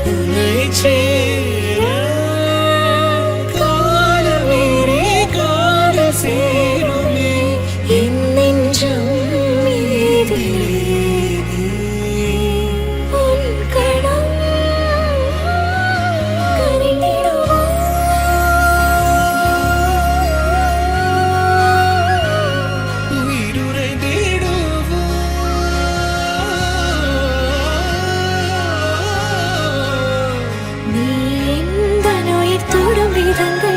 உன்னை சேர காலமேறி காதல் சேருமே என் நெஞ்சம் மீதிலே உன் கணம் கனிந்திடுமோ? உயிருறைந்திடுவோ நீ எந்த நோய் தொடும் விதங்கள்